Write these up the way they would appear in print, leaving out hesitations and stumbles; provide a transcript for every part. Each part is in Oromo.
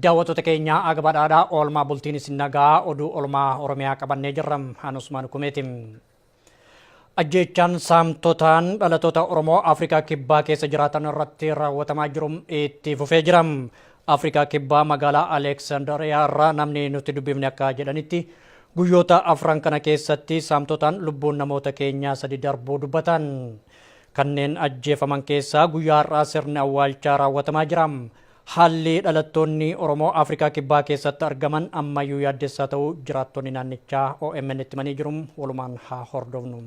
Daawwattoota keenya agabadhaadhaa oolmaa bultiin isin nagaa oduu oolmaa Oromiyaa qabannee jirram Usmaan Kumeetim. Ajjeechaan saamtotaan dhalattoota Oromoo Afrikaa Kibbaa keessa jiraatan irratti raawwatamaa jiru itti fufee jira. Afrikaa Kibbaa magaalaa Alexandriyaa irraa namni nuti dubbifne akka jedhanitti guyyoota afran kana keessatti saamtotaan lubbuun namoota keenyaa 3 darbuu dubbatan. Kanneen ajjeefaman keessaa guyyaa har'aa sirni awwaalchaa raawwatamaa jira. Haalli dhalattoonni Oromoo Afrikaa Kibbaa keessatti argaman ammayyuu yaaddessaa ta'uu jiraattonni naannichaa OMN itti himanii jiru. Walumaan haa hordofnu.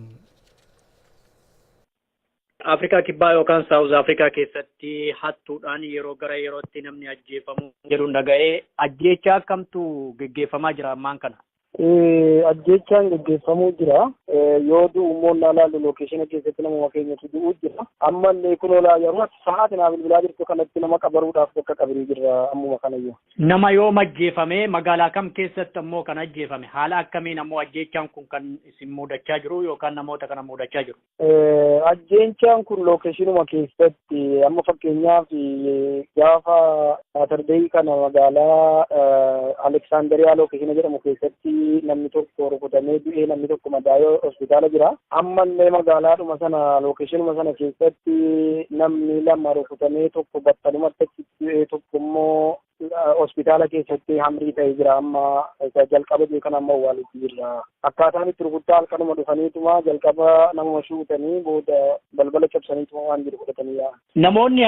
Afrikaa Kibbaa yookaan Saawuz Afrikaa keessatti hattuudhaan yeroo gara yerootti namni ajjeefamu jedhuun dhaga'ee ajjeechaa akkamtu geggeeffamaa jira ammaan kana? Ajjeechaan geggeeffamuu jira. Yoo du'ummoon ilaalu lookeeshina keessatti nama keenyatu du'uu jira. Ammallee kun olaa yeroo sa'aatii naa bilbilaa jirtu kanatti nama qabaruudhaaf bakka qabirii jirra ammuma kanayyuu. Nama yoo ajjeefame magaalaa kam keessatti ammoo kan ajjeefame haala akkamiin ammoo ajjeechaan kun kan isin mudachaa jiru yookaan namoota kana mudachaa jiru? Ajjeechaan kun lookeeshinuma keessatti amma fakkeenyaaf gaafa Saatardee kana magaalaa Alexandriyaa lookeeshina jedhamu keessatti namni tokko rukutamee du'ee namni tokko madaa'ee hospitaala jira. Ammallee magaalaadhuma sana lookeeshinuma sana keessatti namni 2 rukutamee tokko battalumatti du'ee tokko immoo hospitaala keessatti hamrii ta'ee jira. Amma jalqaba beekan amma awwaalutti jirra. Akkaataan itti rukuttaa halkanuma dhufaniituma jalqaba nama shuutanii booda balbala cabsaniituma waan jiru fudhatanii yaa'an. Namoonni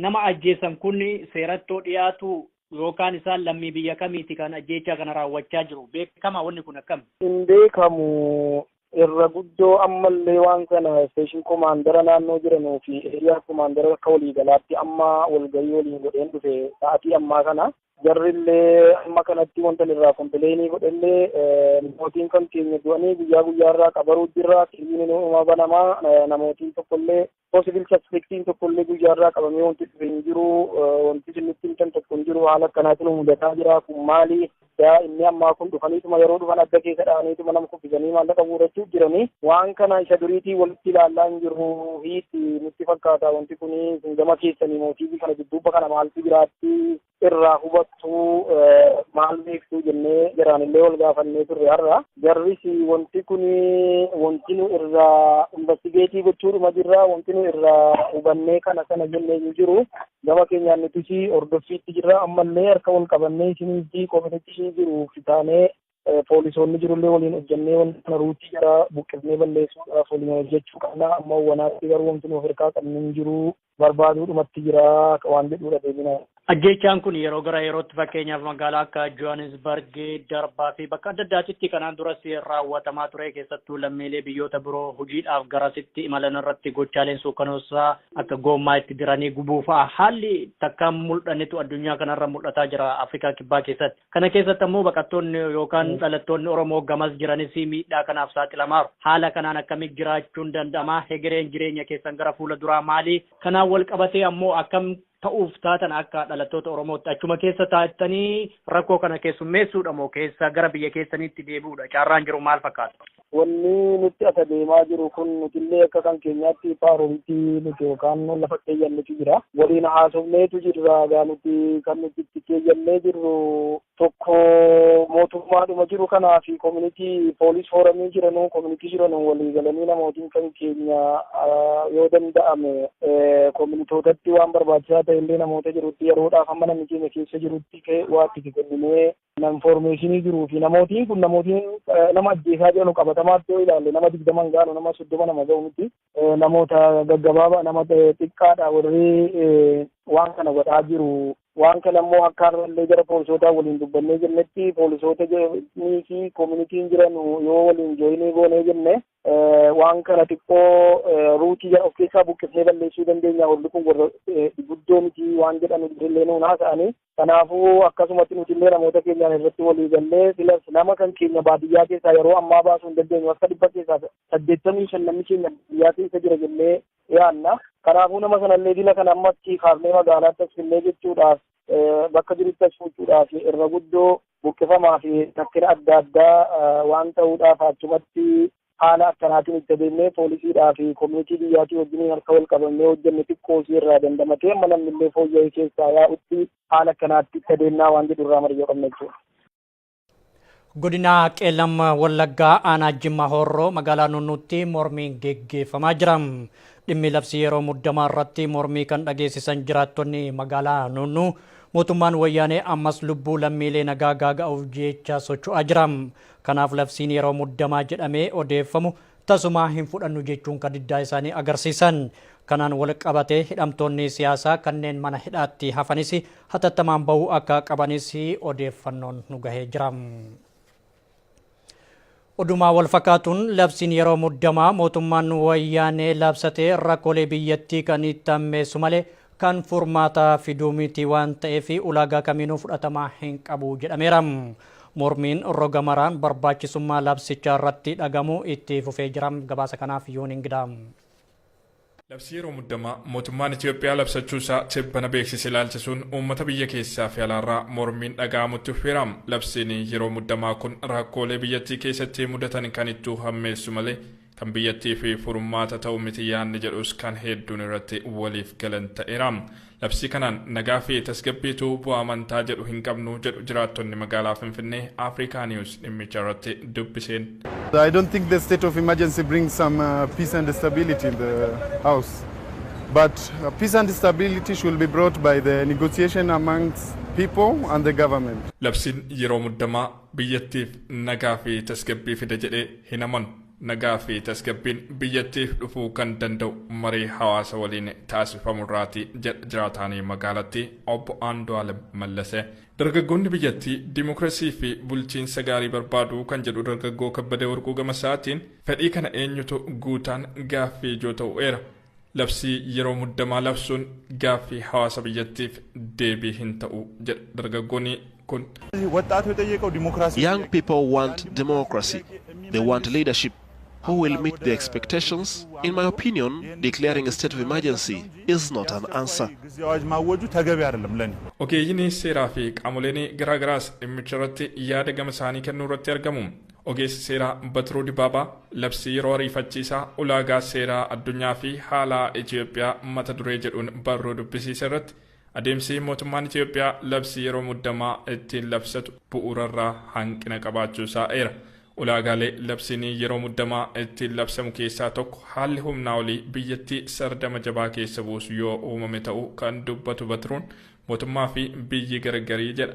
nama ajjeesan kun seeratti dhiyaatu yookaan isaan lammii biyya kamiiti kan ajjeechaa kana raawwachaa jiru? Beekama wanni kun akkam? Hin beekamu. Irra guddoo ammallee waan kana station komaandara naannoo jiranuu fi eriyaa komaandara akka waliigalaatti amma walgahii waliin godheen dhufe sa'aatii ammaa kana. Jarrillee amma kanatti wanta irraa kompiileenii godhellee namootiin kan keenya du'anii guyyaa guyyaarraa qabaruu jirra. Kiriin uumaa banamaa namootiin tokkollee possible suspectiin tokkollee guyyaarraa qabamee wanti dhufe hin jiru. Wanti sinnitti kan tokko hin jiru haala akkanaatiin mudataa jira. Kun maali? Inni ammaa kun dhufaniituma yeroo dhufan adda keessa dha'aniituma nama kuffisanii maallaqa guurachuu jiranii waan kana isa duriitii walitti ilaalaa hin jiru hiitti nutti fakkaata. Wanti kun gama keessanii mootiifi kana dudduuba kana maaltu jiraatti irraa hubattu maal beektuu jennee jaraanillee wal gaafannee turre har'a. Jarris wanti kun wanti nu irraa investigeetii gochuudhuma jirra. Wanti nu irraa hubannee kana sana jennee hin jiru. Gama keenyaan nuti hordoffiitti jirra. Ammallee harka wal qabannee isinitti koominitti jiru fitaanee poolisoonni jirullee waliin hojjannee wanta kana ruutii jara buqqifnee balleessuudhaaf waliin hojjechuu qabna. Amma wanaatti garuu wanti nuuf hirkaa qabnu hin jiru. Barbaaduudhumatti jira waan jedhuudha deebinaa. Ajjeechaan kun yeroo gara yerootti fakkeenyaaf magaalaa akka Johannesburg, Darbaa fi bakka adda addaatti kanaan duras raawwatamaa ture. Keessattuu lammiilee biyyoota biroo hojiidhaaf garasitti imalan irratti gochaaleen suukanoosaa akka goommaa itti diranii gubuu fa'a haalli takkaan mul'annetu addunyaa kanarra mul'ataa jira Afrikaa Kibbaa keessatti. Kana keessatti ammoo baqattoonni yookaan dhalattoonni Oromoo gamas jiranis miidhaa kanaaf saaxilamaaru. Haala kanaan akkamitti jiraachuun danda'ama? Hegereen jireenya keessan gara fuula duraa maali? Kanaan wal qabatee ammoo akkam ta'uuf taatan akka dhalattoota Oromootti achuma keessa taa'attanii rakkoo kana keessummeessuudha moo keessa gara biyya keessaniitti deebi'uudha? Carraan jiru maal fakkaata? Wanni nuti asa deemaa jiru kun nutillee akka kan keenyaatti paaroomitii nuti yookaan lafa keeyyannetu jira. Waliin haasofneetu jirra. Gaa nuti kan nuti itti keeyyannee jirru tokko mootummaadhuma jiru kanaa fi koominitii poolis fooramii jiranuu koominitii jiranuu walii galanii namootiin kan keenya yoo danda'ame koominitootatti waan barbaachisaa ta'e illee namoota jirutti yeroodhaaf amma namni keenya keessa jirutti waatti kennee informationii jiruu fi namootiin kun namootiin nama ajjeesaa jiranu qabatamaatti yoo ilaalle nama 20 gaanu nama 30 nama ga'u miti namoota gaggabaabaa nama xiqqaadha warri waan kana godhaa jiru. Waan kana immoo akka illee gara poolisootaa waliin dubbannee jennetti poolisoota fi koominitiin jiran yoo waliin jooyinii goonee jenne waan kana xiqqoo ruutii of keessaa buqqifnee balleessuu dandeenya. Holli kun warra guddoo miti waan jedhan illee nuun haasa'anii Kanaafuu akkasumatti nuti illee namoota keenyaan irratti walii gallee filas nama kan keenya baadiyyaa keessaa yeroo ammaa baasuu hin dandeenyu akka 185 namni keenya baadiyyaa keessa jira jennee yaadna. Kanaafuu nama sanallee dila kana ammatti kaafnee magaalaatti as finnee jechuudhaaf bakka jirutti as fuudhuudhaaf irra guddoo buqqifamaa fi rakkina adda addaa waan ta'uudhaaf achumatti haala akkanaatiin itti adeemnee poolisiidhaa fi koominitii biyyaatii wajjin harka wal qabannee hojjenne xiqqoo irraa dandamatee amma namni illee fooyya'ee keessaa yaa'utti haala akkanaatti itti adeemnaa waan jedhu irraa mari'oo qabna jechuudha. Godina Qeellam Wallaggaa aanaa Jimmaa Horroo magaalaa Nunnuutti mormiin geggeeffamaa jira. Dhimmi labsii yeroo muddamaa irratti mormii kan dhageessisan jiraattonni magaalaa Nunnuu mootummaan wayyaanee ammas lubbuu lammiilee nagaa gaaga'uuf jecha socho'aa jira. Kanaaf labsiin yeroo muddamaa jedhamee odeeffamu tasumaa hin fudhannu jechuun kan diddaa isaanii agarsiisan. Kanaan wal qabatee hidhamtoonni siyaasaa kanneen mana hidhaatti hafanis hatattamaan bahuu akka qabanis odeeffannoon nu gahee jira. Odumaa wal fakkaatuun labsiin yeroo muddamaa mootummaan wayyaanee labsatee rakkoolee biyyattii kan itti hammeessu malee kan furmaata fiduu miti waan ta'eef ulaagaa kamiinuu fudhatamaa hin qabu jedhameera. Mormiin roga maraan barbaachisummaa labsichaa irratti dhagamu itti fufee jira. Gabaasa kanaaf yoon ingidam. Labsii yeroo muddamaa mootummaan Itoophiyaa labsachuusaa tibbana beeksise ilaalchisuun uummata biyya keessaa fi alaarraa mormiin dhaga'amutti fufeera. Labsiin yeroo muddamaa kun rakkoolee biyyattii keessatti mudatan kan itti hammeessu malee kan biyyattii fi furmaata ta'u miti yaadni jedhus kan hedduun irratti waliif galan ta'eera. Labsii kanaan nagaa fi tasgabbiitu bu'aa amantaa jedhu hin qabnu jedhu jiraattonni magaalaa Finfinnee Africa News dhimmicha irratti dubbiseen. I don't think the state of emergency brings some peace and stability in the house. But peace and stability should be brought by the negotiation amongst people and the government. Labsiin yeroo muddamaa biyyattiif nagaa fi tasgabbii fida jedhee hin amanu. Nagaa fi tasgabbiin biyyattiif dhufuu kan danda'u marii hawaasa waliin taasifamurraati jiraatanii magaalatti obbo Andu'aalem Mallasee. Dargaggoonni biyyattii dimookiraasii fi bulchiinsa gaarii barbaadu kan jedhu dargaggoo Kabbadee Warquu Gamasaatiin fedhii kana eenyutu guutaan gaaffii ijoo ta'uera. Labsii yeroo muddamaa labsuun gaaffii hawaasa biyyattiif deebii hin ta'u jedha dargaggoonni kun. Young people want democracy. They want leadership who will meet their expectations. In my opinion, declaring a state of emergency is not an answer. Ogeeyyiin seeraa fi qaamoleen garaagaraas dhimmicha irratti yaada gama isaanii kennuu irratti argamu. Ogeessi seeraa Batiruu Dibaabaa labsii yeroo ariifachiisaa ulaagaa seeraa addunyaa fi haala Itoophiyaa mata duree jedhuun barruu dubbisiisa irratti adeemsi mootummaan Itoophiyaa labsii yeroo muddamaa ittiin labsatu bu'uurarraa hanqina qabaachuusaa eera. Ulaagaalee labsiin yeroo muddamaa ittiin labsamu keessaa tokko haalli humnaa olii biyyattii sardama jabaa keessa buusu yoo uumame ta'uu kan dubbatu Batiruun mootummaa fi biyyi gargarii jedha.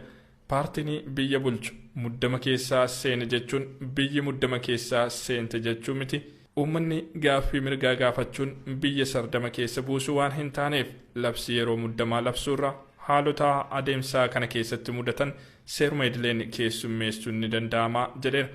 Paartiin biyya bulchu muddama keessaa seene jechuun biyyi muddama keessaa seente jechuu miti. Uummanni gaaffii mirgaa gaafachuun biyya sardama keessa buusuu waan hin taaneef labsii yeroo muddamaa labsuurra haalota adeemsaa kana keessatti mudatan seeruma idileen keessummeessuun ni danda'ama jedheera.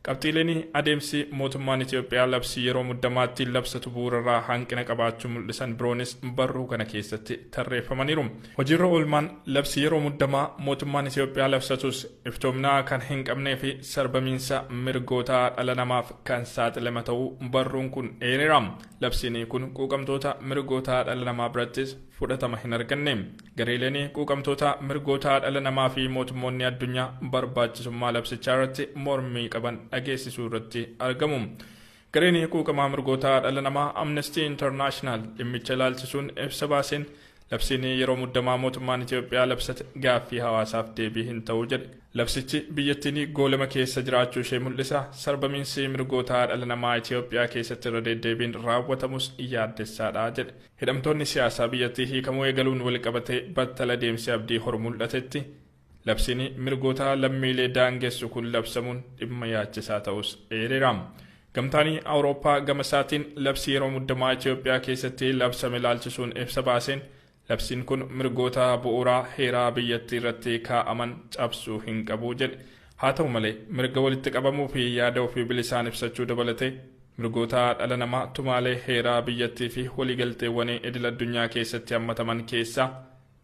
Qabxiileen adeemsi mootummaan Itoophiyaa labsii yeroo muddamaatti labsatu bu'uurarraa hanqina qabaachuu mul'isan biroonis barruu kana keessatti tarreeffamaniiru. Hojiirra oolmaan labsii yeroo muddamaa mootummaan Itoophiyaa labsatus iftoominaa kan hin qabnee fi sarbamiinsa mirgoota dhala namaaf kan saaxilama ta'uu barruun kun eereera. Labsiin kun quuqamtoota mirgoota dhala namaa birattis fudhatama hin arganne. Gareeleen quuqamtoota mirgoota dhala namaa fi mootummoonni addunyaa barbaachisummaa labsichaa irratti mormii qaban dhageessisuu irratti argamu. Gareen quuqamaa mirgoota dhala namaa Amnesty International dhimmicha ilaalchisuun ibsa baaseen labsiin yeroo muddamaa mootummaan Itoophiyaa labsate gaaffii hawaasaaf deebii hin ta'u jedhe. Labsichi biyyattiin goolama keessa jiraachuu ishee mul'isa. Sarbamiinsi mirgoota dhala namaa Itoophiyaa keessatti irra deddeebiin raawwatamus yaaddessaadha jedhe. Hidhamtoonni siyaasaa biyyattii hiikamuu eegaluun wal qabatee battala deemsi abdii horu mul'atetti. Labsiin mirgoota lammiilee daangessu kun labsamuun dhimma yaachisaa ta'us eereera. Gamtaan Awurooppaa gama isaatiin labsii yeroo muddamaa Itoophiyaa keessatti labsame ilaalchisuun ibsa baaseen labsiin kun mirgoota bu'uuraa heeraa biyyattii irratti kaa'aman cabsuu hin qabu jedhe. Haa ta'u malee mirga walitti qabamuu fi yaada ofii bilisaan ibsachuu dabalatee mirgoota dhala namaa tumaalee heeraa biyyattii fi waliigalteewwan idil addunyaa keessatti hammataman keessaa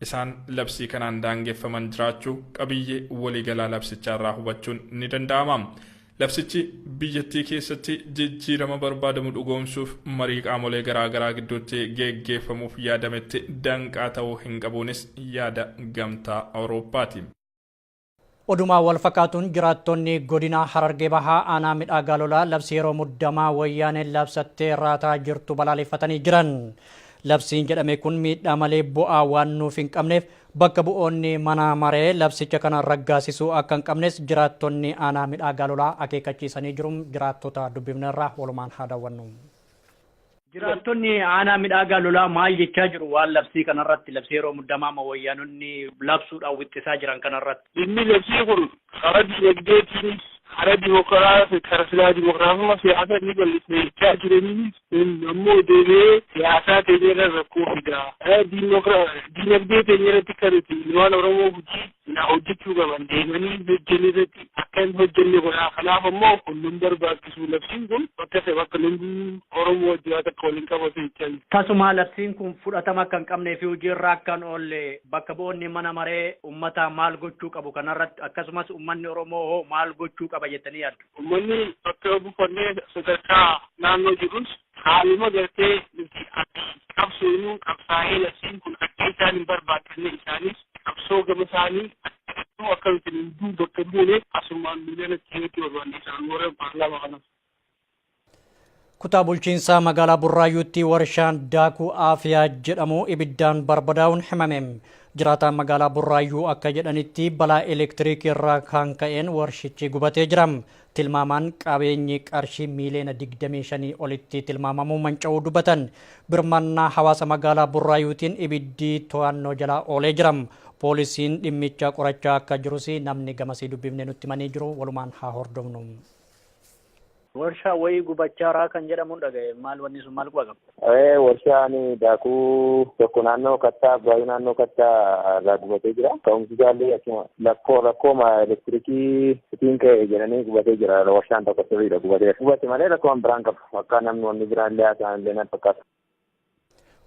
isaan labsii kanaan daangeffaman jiraachuu qabiyyee waliigalaa labsichaa irraa hubachuun ni danda'ama. Labsichi biyyattii keessatti jijjiirama barbaadamu dhugoomsuuf marii qaamolee garaagaraa gidduutti geggeeffamuuf yaadametti danqaa ta'uu hin qabuunis yaada gamtaa Awurooppaati. Odumaa wal fakkaatuun jiraattonni godina Harargee Bahaa aanaa midhaa lolaa labsii yeroo muddamaa wayyaaneen labsattee raataa jirtu balaaleffatanii jiran. Labsiin jedhame kun miidhaa malee bu'aa waan nuuf hin qabneef bakka bu'oonni mana maree labsicha kana raggaasisuu akka hin qabnes jiraattonni aanaa midhaa lolaa akeekkachiisanii jiru. Jiraattota dubbifneerraa walumaan haa daawwannu. Jiraattonni aanaa midhaa lolaa maal jechaa jiru waan labsii kanarratti labsii yeroo muddamaa wayyaanonni labsuudhaan wixxisaa jiran kanarratti. Inni labsii kun karaa dinagdeetiin karaa dimokiraasii karaa silaa dimokiraasummaa siyaasa ni bal'isnechaa jiranii ammoo deebi'ee siyaasaa ta'ee irra rakkoo fidaa. Dinagdee ta'ee irratti kan waan Oromoo hojjechuu qaban deemanii hojjennee irratti akka hin hojjenne godhaa. Kanaaf ammoo kunneen barbaachisu labsiin kun bakka lubbuun Oromoo jiraatu akka waliin qabatu jechaa jiru. Tasuma labsiin kun fudhatama akka hin qabnee fi hojiirra akka hin oolle bakka bu'oonni mana maree uummataa maal gochuu qabu kanarratti akkasumas uummanni Oromoo maal gochuu qaba jettanii yaaddu? Uummanni bakka buufannee sadarkaa naannoo jirus haaluma gartee qabsoon qabsaa'ee labsiin kun akka isaan hin barbaachisne isaanis qabsoo gama isaanii akka ittiin bakka buune asumaan miidhana keessatti barbaanne isaan warra paarlaamaa kanas. Kutaa bulchiinsaa magaalaa Burraayyuutti warshaan daakuu Aafiyaa jedhamu ibiddaan barbadaa'uun himame. Jiraataan magaalaa Burraayyuu akka jedhanitti balaa elektiriikii irraa kan ka'een warshichi gubatee jira. Tilmaamaan qabeenyi qarshii miiliyoona 25 olitti tilmaamamuu manca'uu dubbatan. Birmannaa hawaasa magaalaa Burraayyuutiin ibiddi to'annoo jala oolee jira. Poolisiin dhimmicha qorachaa akka jirus namni gamasii dubbifne nutti himanii jiru. Walumaan haa hordofnu. Warshaa wayii gubachaa kan jedhamu dhagaye maal wanni sun maal qaba? Warshaan daakuu tokko naannoo kattaa baay'ee naannoo kattaa irraa gubatee jira. Ka'umsi isaallee akkuma rakkooma elektiriikii ittiin ka'e jedhanii gubatee jira. Warshaan tokko sirriidha gubatee. Gubate malee rakkoon biraan qabu akka namni wanni biraallee haasa'an illee fakkaata.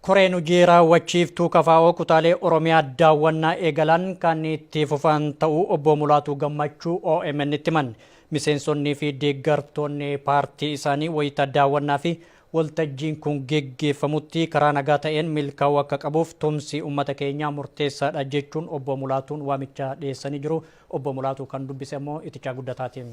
Koreen hojii raawwachiiftuu KFO kutaalee Oromiyaa daawwannaa eegalan kan itti fufan ta'uu obbo Mulaatuu Gammachuu OMN itti himan. Miseensonni fi deeggartoonni paartii isaanii wayita daawwannaa fi waltajjiin kun geggeeffamutti karaa nagaa ta'een milkaa'uu akka qabuuf tumsi uummata keenyaa murteessaadha jechuun obbo Mulaatuun waamicha dhiyeessanii jiru. Obbo Mulaatuu kan dubbise immoo Itichaa Guddataatiin.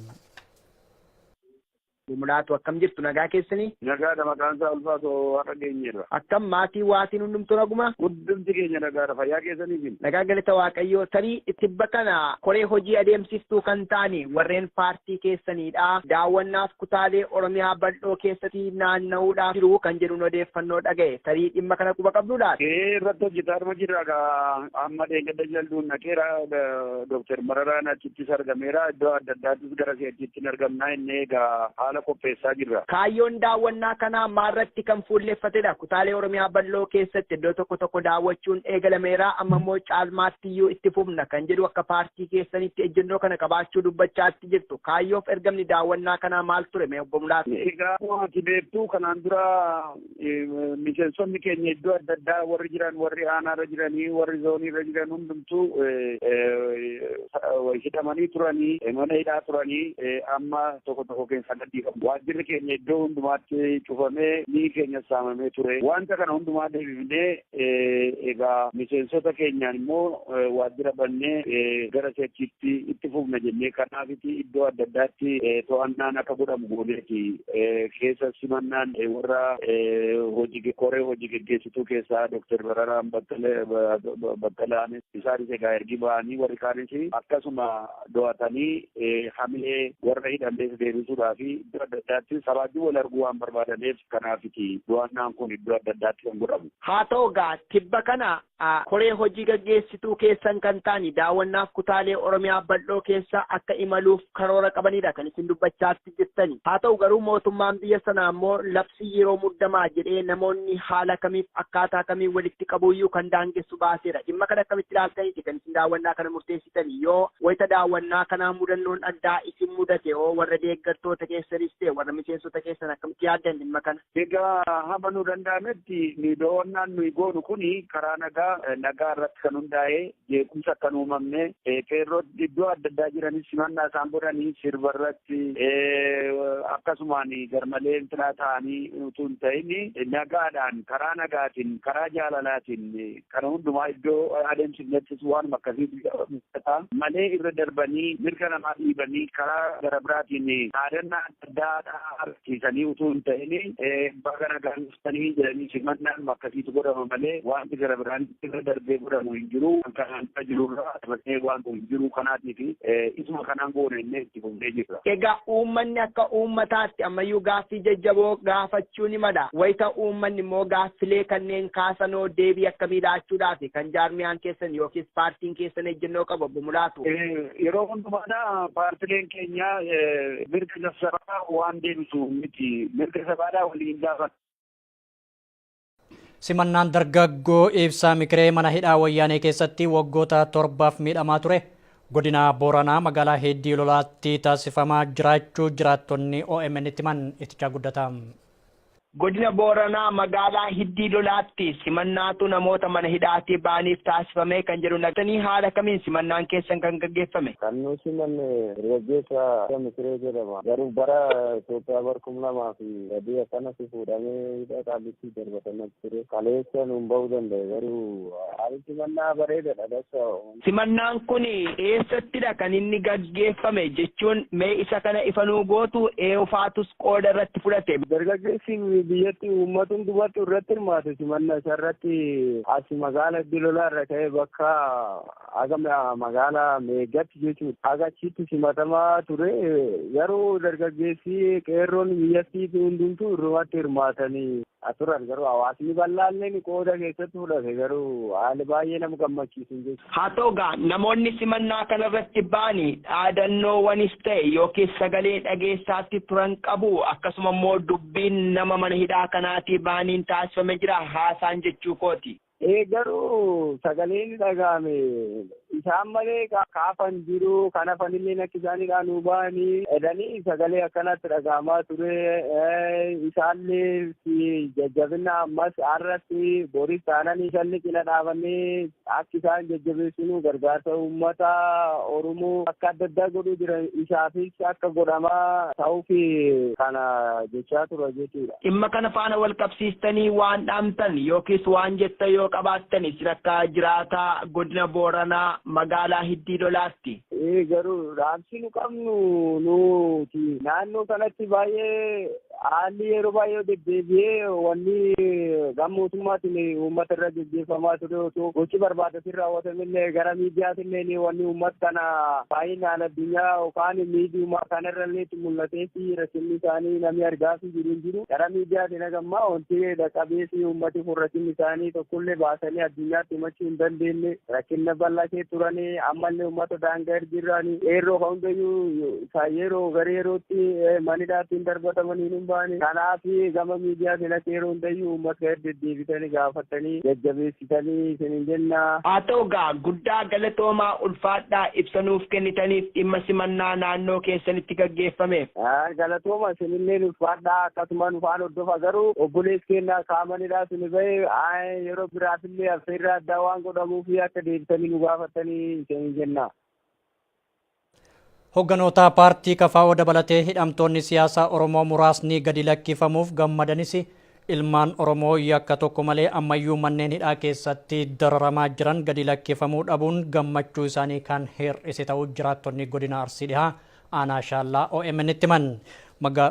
Mulaatu akkam jirtu nagaa keessanii? Nagaadha maqaan isaa ulfaatu har'a geenyeerra. Akkam maatii waatiin hundumtuu naguma? Hundumti keenya nagaadha fayyaa keessaniif. Nagaa galata Waaqayyoo tarii tibba kana koree hojii adeemsiftuu kan ta'ani warreen paartii keessaniidha. Daawwannaaf kutaalee Oromiyaa bal'oo keessatti naanna'uudhaaf jiru kan jedhuun odeeffannoo dhagaye. Tarii dhimma kana quba qabduudhaa? Irratti hojjetaa jirra amma deeggarda jalduun naqeera Dr. Mararaan achittis argameera iddoo adda addaattis gara si'achitti argamnaa inni egaa qopheessaa jirra. Kaayyoon daawwannaa kanaa maalirratti kan fuulleffatedha? Kutaalee Oromiyaa bal'oo keessatti iddoo tokko daawwachuun eegalameera amma immoo caalmaattiyyuu itti fufna kan jedhu akka paartii keessanitti ejjennoo kana qabaachuu dubbachaatti jirtu. Kaayyoof ergamni daawwannaa kanaa maal ture mee obbo Mulaatu? Egaa ati beektuu kanaan dura miseensonni keenya iddoo adda addaa warri jiran warri aanaarra jiranii warri zooniirra jiran hundumtuu hidhamanii turanii mana hidhaa turanii amma tokko keessa gadhiifamu. Waajjirri keenya iddoo hundumaatti cufamee mi'i keenya saamamee ture. Wanta kana hundumaa deebifnee egaa miseensota keenyaan immoo waajjira bannee gara si'achitti itti fufna jennee kanaafiti iddoo adda addaatti to'annaan akka godhamu gooneeti. Keessa simannaan warra koree hojii geggeessituu keessaa Dr. Bararaan Battalaanis isaanis egaa ergi ba'anii warri kaanis akkasuma do'atanii hamilee warra hidhamlees deebisuudhaaf iddoo adda addaatti sababii wal arguu waan barbaadaneef kanaafiti do'annaan kun iddoo adda addaatti kan godhamu. Haa ta'u gaa tibba kana koree hojii gaggeessituu keessan kan ta'ani daawwannaaf kutaalee Oromiyaa bal'oo keessa akka imaluuf karoora qabanidha kan isin dubbachaatti jirtani. Haa ta'u garuu mootummaan biyya sanaa immoo labsii yeroo muddamaa jedhee namoonni haala kamiif akkaataa kamiin walitti qabuuyyuu kan daangessu baaseera. Dhimma kana akkamitti ilaaltaniiti kan isin daawwannaa kana murteessitani yoo wayita daawwannaa kanaa mudannoon addaa isin mudate oo warra deeggartoota keessanis ta'e warra miseensota keessan akkamitti yaaddan dhimma kana? Egaa hamma nu danda'ametti daawwannaan nuyi goonu kuni karaa nagaa nagaa irratti kan hundaa'e jeequmsa kan uumamne qeerroo iddoo adda addaa jiranis simannaa isaan godhanii sirba irratti akkasumaan garmalee intinaa ta'anii utuu hin ta'in nagaadhaan karaa nagaatiin karaa jaalalaatiin kana hundumaa iddoo adeemsifnettis waan akkasiitu malee irra darbanii mirga namaa dhiibanii karaa gara biraatiin dhaadannaa adda addaa argisiisanii utuu hin ta'in baga nagaan dhuftanii jedhanii simannaan akkasiitu godhama malee wanti gara biraan irra darbee godhamu hin jiru kanaan jirurraa taphannee waan hin jiru kanaatiif isuma kanaan goone illee itti fufnee jirra. Egaa uummanni akka uummataatti ammayyuu gaaffii jajjaboo gaafachuu ni mala. Wayita uummanni immoo gaaffilee kanneen kaasanoo deebii akkamii laachuudhaaf kan jaarmiyaan keessan yookiis paartiin keessan ejjennoo qabu obbo Mulaatu. Yeroo hundumaadha paartileen keenya mirga sabaa waan deebisu miti mirga sabaadhaa waliin gaafata. Simannaan dargaggoo Ibsaa Mikiree mana hidhaa wayyaanee keessatti waggoota 7 miidhamaa ture godina Booranaa magaalaa Heddii Lolaatti taasifamaa jiraachuu jiraattonni OMN itti himan itti guddataa. Godina Booranaa magaalaa Heddii Lolaatti simannaatu namoota mana hidhaatii ba'aniif taasifame kan jedhu naqtanii haala kamiin simannaan keessan kan gaggeeffame. Kan nu simanne dargaggeessa Mikiree jedhama. Garuu bara Itoophiyaa bara 2003 akkanatti fuudhamee hidha qaalitti darbatamaa ture. Kaleessa nuun bahuu danda'e garuu haalli simannaa bareedaadha dasa. Simannaan kun eessattidha kan inni gaggeeffame jechuun mee isa kana ifanuu gootu eeyufaatus qooda irratti fudhate. Dargaggeessi biyyatti uummatni dubartii irratti hirmaate simannaa isarratti as magaalaa Heddii Lolaa irra ka'ee bakka aga magaalaa Meeggatti jechuudha. Aga achitti simatamaa ture garuu dargaggeessi qeerroon biyyattii hundumtuu irratti hirmaatanii aturan garuu hawaasni bal'aalleen qooda keessatti fudhate garuu haali baay'ee nama gammachiisu jechuudha. Haa ta'ugaa namoonni simannaa kanarratti ba'anii dhaadannoowwanis ta'e yookiin sagalee dhageessaatti turan qabu akkasuma immoo dubbiin nama mana hidhaa kanaatii ba'aniin taasifame jira haasaan jechuu kooti. Garuu sagaleen dhaga'ame isaan malee kaafan jiru kan hafanillee akka isaaniidhaan nu ba'anii edanii sagalee akkanatti dhaga'amaa ture isaallee jajjabina ammas har'atti boris taananii isaallee cina dhaabannee akka isaan jajjabeessinu gargaarsa uummata Oromoo akka adda addaa godhuu jira isaafis akka godhamaa ta'uuf kana jechaa ture jechuudha. Dhimma kana faana wal qabsiistanii waan dhaamtan yookiis waan jettan yoo qabaattan isin akka jiraataa godina Booranaa magaalaa Heddii Lolaatti. Garuu dhaamsi nu qabnu nuti naannoo kanatti baay'ee haalli yeroo baay'ee deddeebi'ee wanni mootummaatiin uummata irra gaggeeffamaa ture osoo gochi barbaachisu raawwatamillee gara miidiyaatillee wanni uummata kana baay'inaan addunyaa yookaan miidiyumaa kanarrallee mul'atee fi rakkinni isaanii namni argaa fi jiru gara miidiyaatiin agammaa wanti dhaqabeessi uummati kun rakkinni isaanii tokkollee baasanii addunyaatti himachuu hin dandeenye rakkina bal'atee turanii ammallee uummata daangaa jiranii yeroo hundayyuu yeroo gara yerootti manidhaattiin darbatamanii kanaaf gama miidiyaatiin akka yeroo hundayyuu uummata deddeebitanii gaafatanii jajjabeessitanii isin jenna. Haa ta'ugaa guddaa galatoomaa ulfaadhaa ibsanuuf kennitaniif dhimma simannaa naannoo keessanitti gaggeeffameef. Galatooma isinillee ulfaadhaa akkasuma nufaan hordofa garuu obboleessi kennaa kaamanidhaa isin bahee yeroo biraafillee affeerraa addaa waan godhamuuf akka deebitanii nu gaafatanii isin jenna. Hogganoota paartii KFO dabalatee hidhamtoonni siyaasaa Oromoo muraasni gadi lakkifamuuf gammadanis ilmaan Oromoo yakka tokko malee ammayyuu manneen hidhaa keessatti dararamaa jiran gadi lakkifamuu dhabuun gammachuu isaanii kan hir'ise ta'uu jiraattonni godina Arsii Dhihaa aanaa Shaallaa OMN itti himan.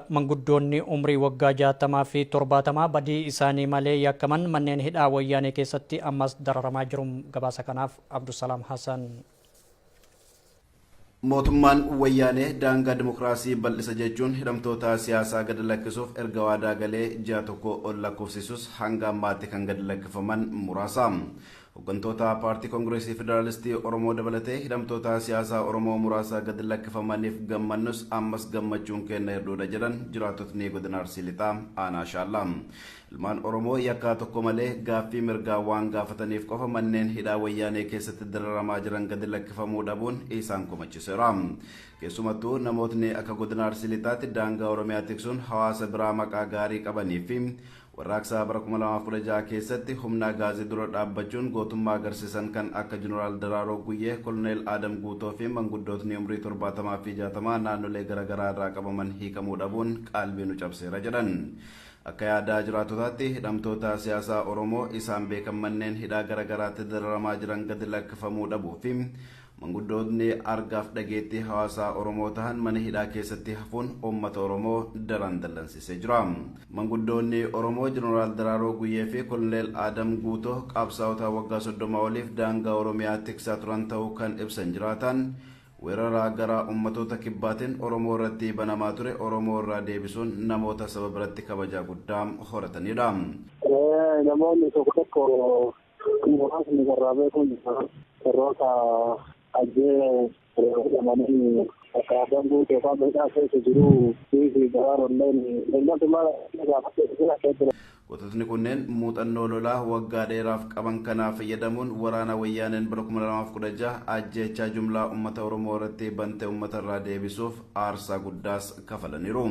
Manguddoonni umrii waggaa 60 fi 70 badii isaanii malee yakkaman manneen hidhaa wayyaanee keessatti ammas dararamaa jiru. Gabaasa kanaaf Abdusalaam Hassan. Mootummaan wayyaanee daangaa dimokiraasii bal'isa jechuun hidhamtoota siyaasaa gad lakkisuuf erga waadaa galee ji'a tokko ol lakkoofsisus hanga ammaatti kan gad lakkifaman muraasa. Hooggantoota paartii Koongireesii Federaalistii Oromoo dabalatee hidhamtoota siyaasaa Oromoo muraasa gad lakkifamaniif gammannus ammas gammachuun kenna hedduudha jedhan jiraattotni godina Arsii Lixaa aanaa Shaallaa. Ilmaan Oromoo yakka tokko malee gaaffii mirgaa waan gaafataniif qofa manneen hidhaa wayyaanee keessatti dararamaa jiran gad lakkifamuu dhabuun isaan komachiseera. Keessumattuu namootni akka godina Arsii Lixaatti daangaa Oromiyaa tiksuun hawaasa biraa maqaa gaarii qabanii fi warraaqsa bara 2016 keessatti humna gaazii dura dhaabbachuun gootummaa agarsiisan kan akka jeneraal Daraaroo Guyyee, koloneel Adam Guutoo fi manguddootni umrii 70 fi 60 naannolee garaagaraa irraa qabaman hiikamuu dhabuun qalbii nu cabseera jedhan. Akka yaada jiraatotaatti hidhamtoota siyaasaa Oromoo isaan beekan manneen hidhaa garaagaraatti dararamaa jiran gadi lakkifamuu dhabuu fi manguddootni argaaf dhageettii hawaasaa Oromoo tahan mana hidhaa keessatti hafuun uummata Oromoo daran dallansisee jira. Manguddoonni Oromoo jeneraal Daraaroo Guyyee fi koloneel Adam Guutoo qabsaa'ota waggaa 30 oliif daangaa Oromiyaa tiksaa turan ta'uu kan ibsan jiraatan weerara gara ummatoota kibbaatiin Oromoo irratti banamaa ture Oromoo irraa deebisuun namoota saba biratti kabajaa guddaa horatanidha. Namoonni tokko muraasni irraa beekuun yerroota ajjee jedhamanii akkaataan guutee afaan miidhaa keessa jiru fi garaarolleen eenyatumaa gaafatee Goototni kunneen muuxannoo lolaa waggaa dheeraaf qaban kanaa fayyadamuun waraana wayyaaneen bara 2016 ajjeechaa jumlaa uummata Oromoo irratti bante uummata irraa deebisuuf aarsaa guddaas kafalaniiru.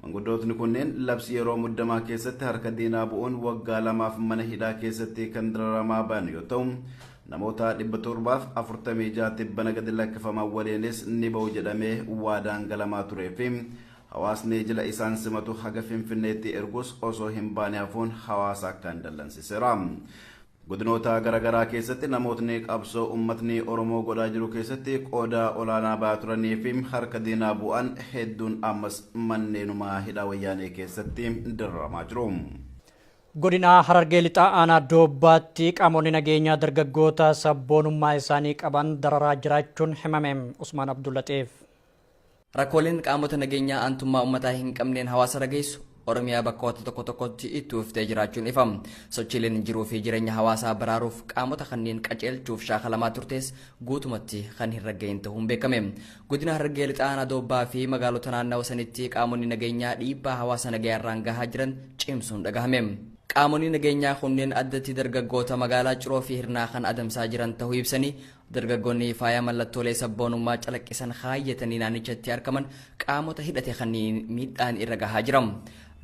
Manguddootni kunneen labsii yeroo muddamaa keessatti harka diinaa bu'uun waggaa 2 mana hidhaa keessatti kan dararamaa ba'an yoo ta'u, namoota 746 tibbana gadi lakkifaman waliinis ni ba'u jedhamee waadaan galamaa turee fi hawaasni jila isaan simatu haga Finfinneetti ergus osoo hin baane hafuun hawaasa akkaan dallansiseera. Godinoota garaagaraa keessatti namootni qabsoo uummatni Oromoo godhaa jiru keessatti qooda olaanaa ba'aa turanii fi harka diinaa bu'an hedduun ammas manneenuma hidhaa wayyaanee keessatti dararamaa jiru. Godina Harargee Lixaa aanaa Doobbaatti qaamonni nageenyaa dargaggoota sabboonummaa isaanii qaban dararaa jiraachuun himame. Usmaan Abdullateef. Rakkooleen qaamota nageenyaa aantummaa uummataa hin qabneen hawaasa dhageessu Oromiyaa bakkoota tokko tokkotti itti uffitee jiraachuun ifama. Sochiileen jiruu fi jireenya hawaasaa baraaruuf qaamota kanneen qajeelchuuf shaakalamaa turtes guutumatti kan hin ragga'in ta'uun beekame. Godina Harargee Lixaa aanaa Doobbaa fi magaalota naannawaa sanitti qaamonni nageenyaa dhiibbaa hawaasa nagayaa irraan gahaa jiran cimsuun dhagahame. Qaamonni nageenyaa kunneen addatti dargaggoota magaalaa Ciroo fi Hirnaa kan adamsaa jiran ta'uu ibsanii dargaggoonni faaya mallattoolee sabboonummaa calaqqisan kaayyatanii naannichatti argaman qaamota hidhate kanneen miidhaan irra gahaa jiran.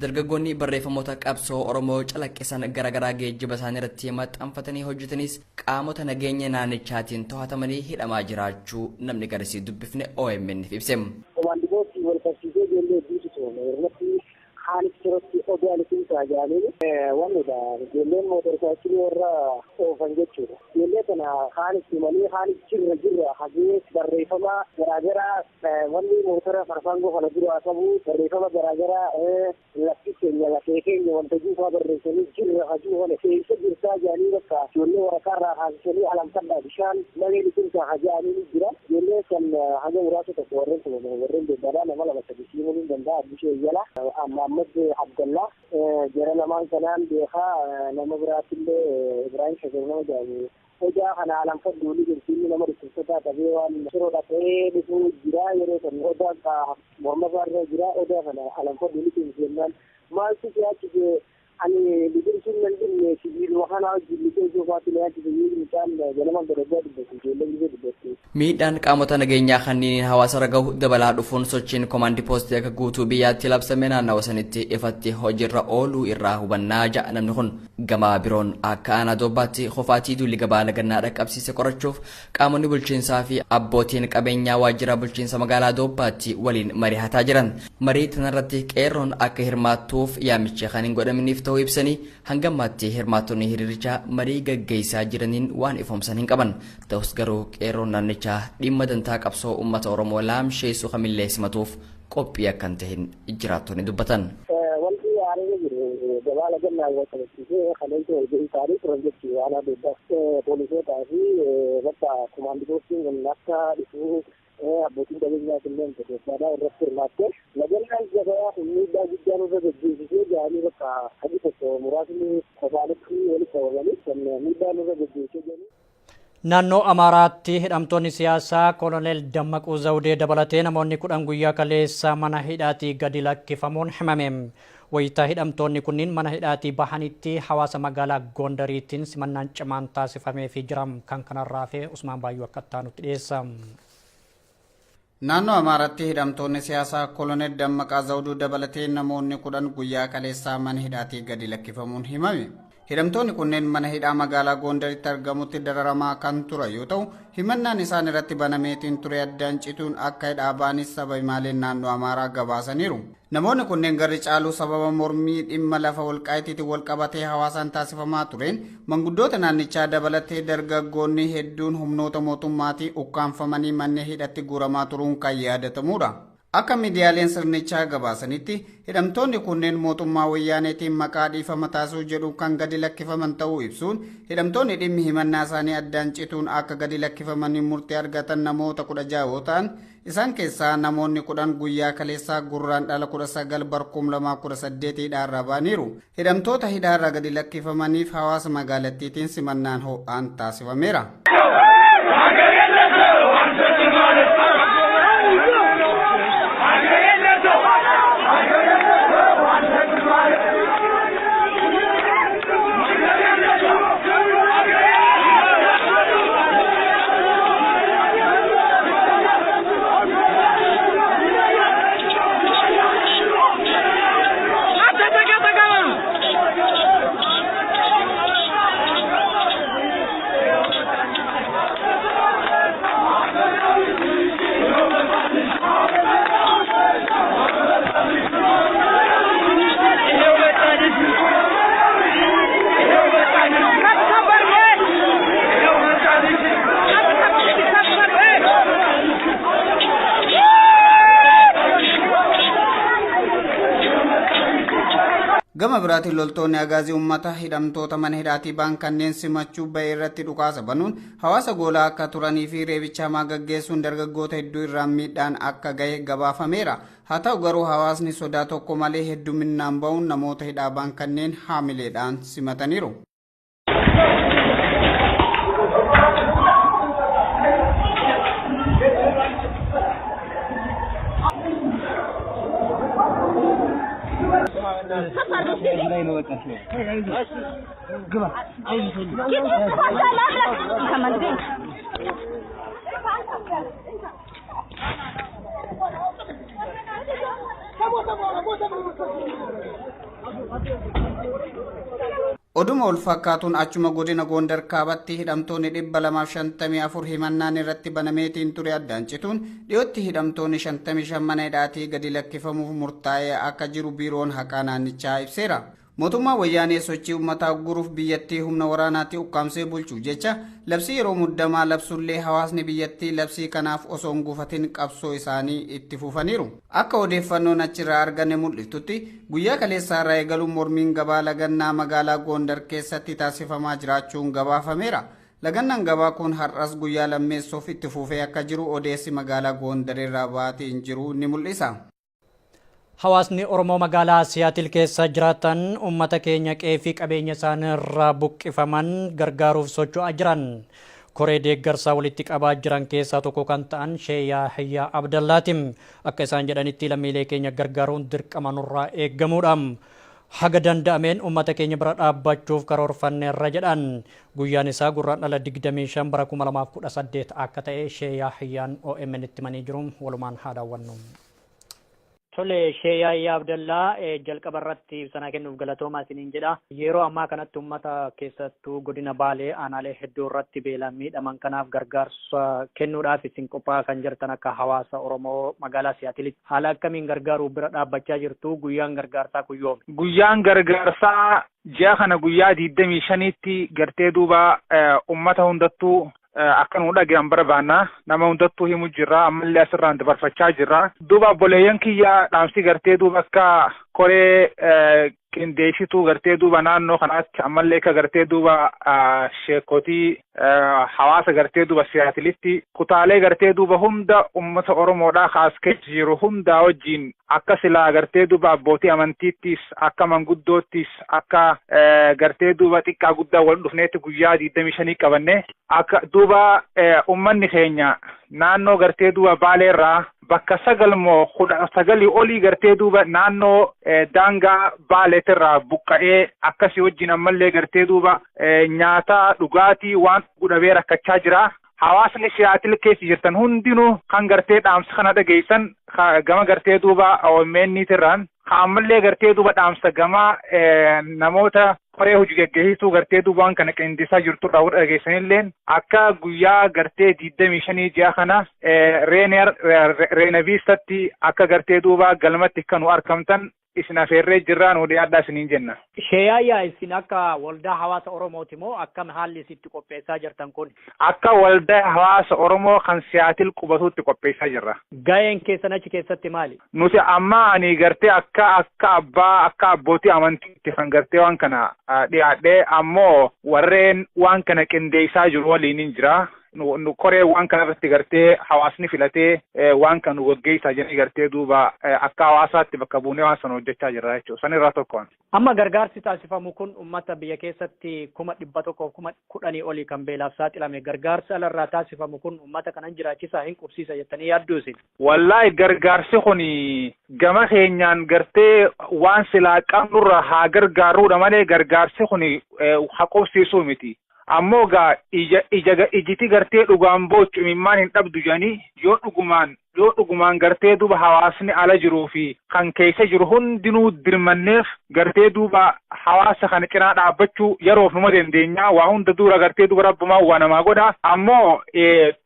Dargaggoonni barreeffamoota qabsoo Oromoo calaqqisan garaagaraa geejjiba isaanii irratti maxxanfatanii hojjetanis qaamota nageenya naannichaatiin to'atamanii hidhamaa jiraachuu namni garsii dubbifne OMN ibse. Haalis irratti odaalitiin tajaajilanii wantoota ijoolleen mootorsaayikilii warra oofan jechuudha. Ijoollee kana haalis malee haalis jirra hagee barreeffama garaagaraa wanni mootora farfangoo kana dura qabu barreeffama garaagaraa lafti keenya lafee keenya wanta juufaa barreessanii jirra hajuu kana keessa jirtaa jaanii bakka ijoollee waraqaarraa haasisanii alamfadhaa bishaan malee liqimsaa hajaanii jira. Ijoollee kan haga muraasa tokko warreen beekamaa nama lama sadii siimuu ni danda'a bishee jala amma Abdullah jara lamaan kanaan beekaa nama biraattillee Ibrahim Shakir nama jedhamu hojaa kana alamfadhu ni jirtiin nama dhukkubsataa qabee waan siroodha ta'ee dhufuu jira yeroo san odaa morma baarra jira odaa kana alamfadhu ni jirtiin maaltu siyaachise ani lidirsuun nan dinne sibiiluma kana hojjillee joofaatti laayyaachise miidhaan ganaman darajaa dubbatu ijoollee biyya dubbatu. Miidhaan qaamota nageenyaa kanneen hawaasa irra gahu dabalaa dhufuun sochiin komaandii poostii akka guutuu biyyaatti labsame naannawa sanitti ifatti hojiirra ooluu irraa hubannaa ja'a namni kun gama biroon akka aanaa Doobbaatti qofaatii duulli gabaa lagannaa dhaqqabsiise qorachuuf qaamonni bulchiinsaa fi abbootiin qabeenyaa waajjira bulchiinsa magaalaa Doobbaatti waliin mari'ataa jiran. Marii tanarratti qeerroon akka hirmaattuuf yaamicha kan hin godhaminiif ta'uu ibsanii hangammaatti hirmaattonni hiriirichaa marii gaggeessaa jiraniin waan ifoomsan hin qaban. Ta'us garuu qeerroon naannichaa dhimma dantaa qabsoo uummata Oromoo laamsheessuu kamillee simatuuf qophii akka hin tahin jiraattonni dubbatan. Wanti yaadamee jiru gabaa lagannaa yoo qabsiisee kanneen isaanii turan jechuudha. Aanaa Doobbaatti poolisootaa fi bakka komaandii poostiin akka dhufuu abbootiin qabeenyaa kunneen Doobbaadhaa irratti hirmaattee lagannaan gabaa miidhaa guddaa nurra gaggeessisee jaanii bakka hadi tokko muraasni qofaanitti walitti qabamanii kan miidhaa nurra gaggeessee jiranii. Naannoo Amaaraatti hidhamtoonni siyaasaa Koloneel Dammaquu Zawudee dabalatee namoonni 10 guyyaa kaleessa mana hidhaatii gadi lakkifamuun himame. Wayitaa hidhamtoonni kunniin mana hidhaatii bahanitti hawaasa magaalaa Gondariitiin simannaan cimaan taasifamee fi jiram kan kanarraa fi Usmaan Baayyuu akka taanutti dhiyeessa. Naannoo Amaaraatti hidhamtoonni siyaasaa Koloneel Dammaqaa Zawuduu dabalatee namoonni 10 guyyaa kaleessaa mana hidhaatii gadi lakkifamuun himame. Hidhamtoonni kunneen mana hidhaa magaalaa Gondaritti argamutti dararamaa kan ture yoo ta'u, himannaan isaan irratti banameetiin ture addaan cituun akka hidhaa baanis sababa maaleen naannoo Amaaraa gabaasaniiru. Namoonni kunneen garri caaluu sababa mormii dhimma lafa walqaayitiitiin walqabatee hawaasaan taasifamaa tureen manguddoota naannichaa dabalatee dargaggoonni hedduun humnoota mootummaatiin ukkaanfamanii manneen hidhatti guuramaa turuun kan yaadatamudha. Akka miidiyaaleen sirnichaa gabaasanitti hidhamtoonni kunneen mootummaa wayyaaneetiin maqaa dhiifama taasisuu jedhu kan gadi lakkifaman ta'uu ibsuun hidhamtoonni dhimmi himannaa isaanii addaan cituun akka gadi lakkifamanii murtee argatan namoota 16 yoo ta'an isaan keessaa namoonni 10 guyyaa kaleessaa gurraandhala 19 barkum 2018 hidhaarraa baaniiru. Hidhamtoota hidhaarraa gadi lakkifamaniif hawaasa magaalattiitiin simannaan ho'aan taasifameera. Gama biraatiin loltoonni agaazii uummata hidhamtoota mana hidhaatii ba'an kanneen simachuu ba'e irratti dhukaasa banuun hawaasa goolaa akka turanii fi reebicha hamaa gaggeessuun dargaggoota hedduu irraan miidhaan akka gahe gabaafameera. Haa ta'u garuu hawaasni sodaa tokko malee hedduminaan ba'uun namoota hidhaa ba'an kanneen haamileedhaan simataniiru. Oduma ol fakkaatuun achuma godina Gondar kaabatti hidhamtoonni 254 himannaan irratti banameetiin ture addaan cituun dhiyootti hidhamtoonni 55 mana hidhaatii gadi lakkifamuuf murtaa'ee akka jiru biiroon haqaa naannichaa ibseera. Mootummaa wayyaanee sochii uummataa guruuf biyyattii humna waraanaatti ukkaamsee bulchuu jecha labsii yeroo muddamaa labsullee hawaasni biyyattii labsii kanaaf osoo hin gufatin qabsoo isaanii itti fufaniiru. Akka odeeffannoon achirraa arganne mul'iftutti guyyaa kaleessaa irraa eegaluun mormiin gabaa lagannaa magaalaa Gondar keessatti taasifamaa jiraachuun gabaafameera. Lagannaan gabaa kun har'as guyyaa lammeessoof itti fufee akka jiru odeessi magaalaa Gondar irraa baatiin jiru ni mul'isa. Hawaasni Oromoo magaalaa Siyaatil keessa jiraatan uummata keenya qe'ee fi qabeenya isaanii irraa buqqifaman gargaaruuf socho'aa jiran. Koree deeggarsaa walitti qabaa jiran keessaa tokko kan ta'an Sheekh Yahyaa Abdallaatiin akka isaan jedhanitti lammiilee keenya gargaaruun dirqama nurraa eeggamuudha. Haga danda'ameen uummata keenya bira dhaabbachuuf karoorfanneerra jedhan. Guyyaan isaa gurraandhala 25 bara 2018 akka ta'e Sheekh Yahyaan OMN itti himanii jiru. Walumaan haa daawwannu. Tole Sheekh Yahyaa Abdallaa jalqaba irratti ibsa kennuuf galatoomaa isiniin jedha. Yeroo ammaa kanatti uummata keessattuu godina Baalee aanaalee hedduu irratti beelaan miidhaman kanaaf gargaarsa kennuudhaaf isin qophaa'aa kan jirtan akka hawaasa Oromoo magaalaa Siyaatilitti. Haala akkamiin gargaaruu bira dhaabbachaa jirtu? Guyyaan gargaarsaa kun yoomi? Guyyaan gargaarsaa ji'a kana guyyaa 25tti gartee duuba uummata hundattuu akka nu dhaga'an barbaanna nama hundattuu himu jirra ammallee asirraan dabarfachaa jirra. Duuba obboleeyyan kiyya dhaamsi gartee duuba akka koree qindeessituu gartee duuba naannoo kanaatti ammallee akka gartee duuba sheekotii hawaasa gartee duuba Siyaatilitti kutaalee gartee duuba hunda ummata Oromoodhaa kaaskee jiru hundaa wajjin akka silaa gartee duuba abbootii amantiittis akka manguddoottis akka gartee duuba xiqqaa guddaa wal dhufneetti guyyaa 25 qabanne akka duuba ummanni keenya naannoo gartee duuba Baaleerraa bakka 9 olii gartee duuba naannoo daangaa Baaleetirraa buqqa'ee akkasii wajjin ammallee gartee duuba nyaata dhugaatii waan gudhabee rakkachaa jira. hawaasni Siyaatil keessa jirtan hundinuu kan gartee dhaamsa kana dhageessan gama gartee duuba OMN-tirraan ammallee gartee duuba dhaamsa gama namoota qoree hojii gaggeessuu gartee duubaan kana qindisaa jirtu irraa dhageessanilleen akka guyyaa gartee 25 ji'a kana Reenaviistatti akka gartee duuba galmatti kan nu argamtan isin afeerree jirraan odii addaa isiniin jenna. Sheeyyaa isin akka waldaa hawaasa Oromooti moo akkam haalli isitti qopheessaa jirtan kun? Akka waldaa hawaasa Oromoo kan Siyaatil qubatuutti qopheessaa jirra. Ga'een keessan achi keessatti maali? Nuti amma ani gartee akka abbootii amantiitti kan gartee waan kana dhiyaadhee ammoo warreen waan kana qindeessaa jiru waliin jira. Nu koree waan kana irratti gartee hawaasni filatee waan kan nu gaggeessaa jiran gartee duuba akka hawaasaatti bakka buunee waan sana hojjechaa jirra jechuudha. San irraa tokkoon. Amma gargaarsi taasifamu kun uummata biyya keessatti 110,010 olii kan beelaaf saaxilame gargaarsi alarraa taasifamu kun uummata kanan jiraachisaa hin qubsiisa jettanii yaaddu isin? Wallaahi gargaarsi kun gama keenyaan gartee waan silaa qabnurra haa gargaaruudha malee gargaarsi kun haa qubsiisuu miti. Ammoo gaa ijiti gartee dhugaan boochu imimmaan hin dhabdu jedhanii yoo dhugumaan gartee duuba hawaasni ala jiruu fi kan keessa jiru hundinuu dirmanneef gartee duuba hawaasa kana cinaa dhaabbachuu yeroof numa dandeenya waa hunda dura gartee duuba rabbumaa waa namaa godha ammoo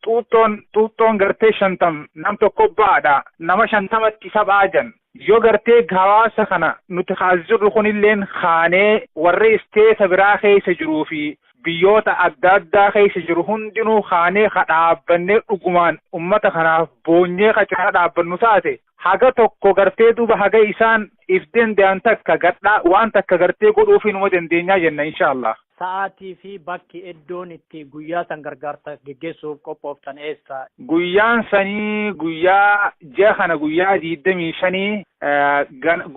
xuuxxoon gartee 50 nam tokko baadha nama 50tti isa baajan yoo gartee hawaasa kana nuti haasirru kunilleen kaanee warri isteeta biraa keessa jiruu fi biyyoota adda addaa keessa jiru hundinuu kaanee dhaabannee dhugumaan ummata kanaaf boonyee cinaa dhaabbannu taate haga tokko gartee duuba haga isaan if danda'an takka gadhaa waan takka gartee godhuufi numa dandeenyaa jenna inshaallah. Sa'aatii fi bakki iddoon itti guyyaa san gargaarsa geggeessuuf qophooftan eessa? Guyyaan sanii guyyaa ji'a kana guyyaa 25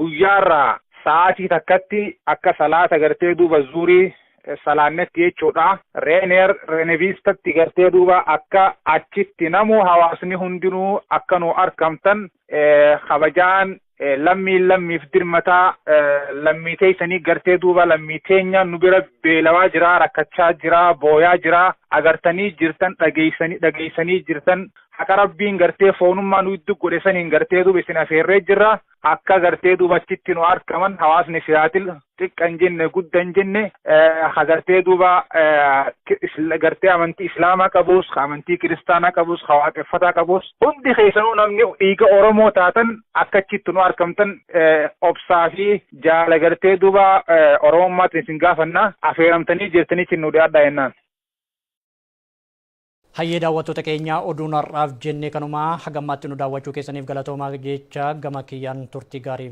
guyyaarraa sa'aatii takkatti akka salaata gartee duuba zuurii salaannetti jechuudha. Reenaviistatti gartee duuba akka achitti namu hawaasni hundinuu akka nu argamtan kabajaan lammiif dirmataa lammii teessanii gartee duuba lammii teenya nu bira beelawaa jira rakkachaa jira booyaa jira agartanii jirtan dhageessanii jirtan haqa rabbiin gartee foonummaa nu iddu godhe saniin gartee duuba isin afeerree jirra akka gartee duuba achitti nu argaman hawaasni Siyaatil xiqqan jenne guddan jenne gartee duuba gartee amantii islaamaa qabus amantii kiristaanaa qabus waaqeffataa qabus hundi keessanuu namni dhiiga Oromoo taatan akka achitti nu argamtan obsaa fi jaala gartee duuba Oromommaatiin isin gaafanna afeeramtanii jirtanii nu dhiyaadhaa jennaan. Hayyee daawwattoota keenya oduun har'aaf jennee kanumaa hagammaatti nu daawwachuu keessaniif galatoomaa jecha gama kiyyaan turtii gaarii.